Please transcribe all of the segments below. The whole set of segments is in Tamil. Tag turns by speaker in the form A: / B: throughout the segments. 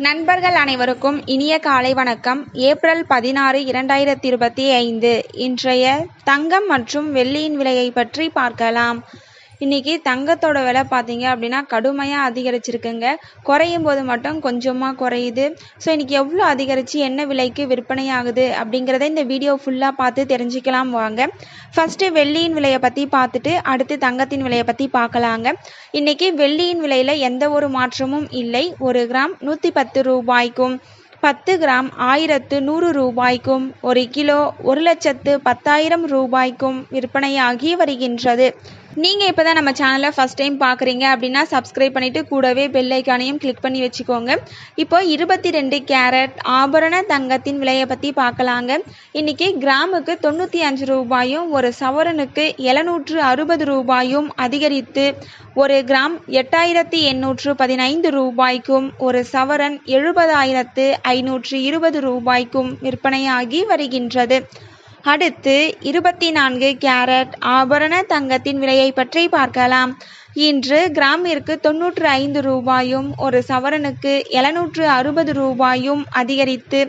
A: நண்பர்கள் அனைவருக்கும் இனிய காலை வணக்கம். ஏப்ரல் 16, 2025 இன்றைய தங்கம் மற்றும் வெள்ளியின் விலையை பற்றி பார்க்கலாம். இன்றைக்கி தங்கத்தோட விலை பார்த்தீங்க அப்படின்னா கடுமையாக அதிகரிச்சிருக்குங்க. குறையும் போது மட்டும் கொஞ்சமாக குறையுது. ஸோ இன்றைக்கி எவ்வளோ அதிகரித்து என்ன விலைக்கு விற்பனை ஆகுது அப்படிங்கிறத இந்த வீடியோ ஃபுல்லாக பார்த்து தெரிஞ்சுக்கலாம் வாங்க. ஃபஸ்ட்டு வெள்ளியின் விலையை பற்றி பார்த்துட்டு அடுத்து தங்கத்தின் விலையை பற்றி பார்க்கலாங்க. இன்றைக்கி வெள்ளியின் விலையில் எந்த ஒரு மாற்றமும் இல்லை. 1 கிராம் 110 ரூபாய்க்கும் 10 கிராம் 1100 ரூபாய்க்கும் 1 கிலோ 1,10,000 ரூபாய்க்கும் விற்பனையாகி வருகின்றது. நீங்கள் இப்போ தான் நம்ம சேனலை ஃபஸ்ட் டைம் பார்க்குறீங்க அப்படின்னா சப்ஸ்கிரைப் பண்ணிவிட்டு கூடவே பெல் ஐக்கானையும் கிளிக் பண்ணி வச்சுக்கோங்க. இப்போ 22 கேரட் ஆபரண தங்கத்தின் விலையை பற்றி பார்க்கலாங்க. இன்றைக்கி கிராமுக்கு 95 ரூபாயும் 1 சவரனுக்கு 760 ரூபாயும் அதிகரித்து 1 கிராம் 8,815 ரூபாய்க்கும் 1 சவரன் 70,520 ரூபாய்க்கும் விற்பனையாகி வருகின்றது. அடுத்து 24 கேரட் ஆபரண தங்கத்தின் விலையை பற்றி பார்க்கலாம். இன்று கிராமிற்கு 95 ரூபாயும் 1 சவரனுக்கு 760 ரூபாயும் அதிகரித்து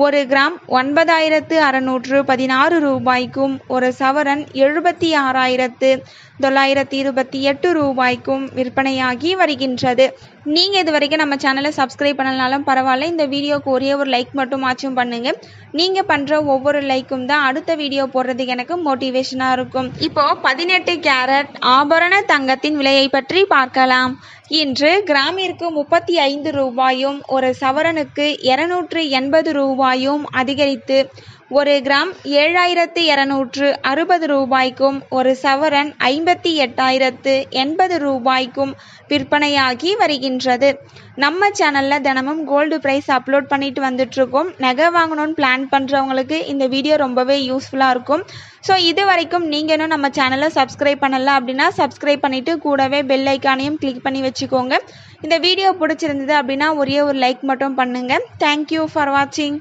A: 1 கிராம் 9,616 ரூபாய்க்கும் 1 சவரன் 76,928 ரூபாய்க்கும் விற்பனையாகி வருகின்றது. நீங்கள் இது வரைக்கும் நம்ம சேனலை சப்ஸ்கிரைப் பண்ணலனாலும் பரவாயில்ல, இந்த வீடியோக்கு ஒரே ஒரு லைக் மட்டும் ஆச்சும் பண்ணுங்கள். நீங்கள் பண்ணுற ஒவ்வொரு லைக்கும் தான் அடுத்த வீடியோ போடுறதுக்கு எனக்கு மோட்டிவேஷனாக இருக்கும். இப்போ 18 கேரட் ஆபரண தங்கத்தின் விலையை பற்றி பார்க்கலாம். இன்று கிராமிற்கு 35 ரூபாயும் 1 சவரனுக்கு 280 ரூபாயும் அதிகரித்து 1 கிராம் 7,260 ரூபாய்க்கும் 1 சவரன் 58,080 ரூபாய்க்கும் விற்பனையாகி வருகின்றது. நம்ம சேனலில் தினமும் கோல்டு ப்ரைஸ் அப்லோட் பண்ணிட்டு வந்துட்ருக்கோம். நகை வாங்கணும்னு பிளான் பண்ணுறவங்களுக்கு இந்த வீடியோ ரொம்பவே யூஸ்ஃபுல்லாக இருக்கும். ஸோ இது வரைக்கும் நீங்கள் இன்னும் நம்ம சேனலை சப்ஸ்கிரைப் பண்ணல அப்படின்னா சப்ஸ்கிரைப் பண்ணிவிட்டு கூடவே பெல் ஐக்கானையும் கிளிக் பண்ணி வச்சுக்கோங்க. இந்த வீடியோ பிடிச்சிருந்தது அப்படின்னா ஒரே ஒரு லைக் மட்டும் பண்ணுங்கள். தேங்க்யூ ஃபார் வாட்சிங்.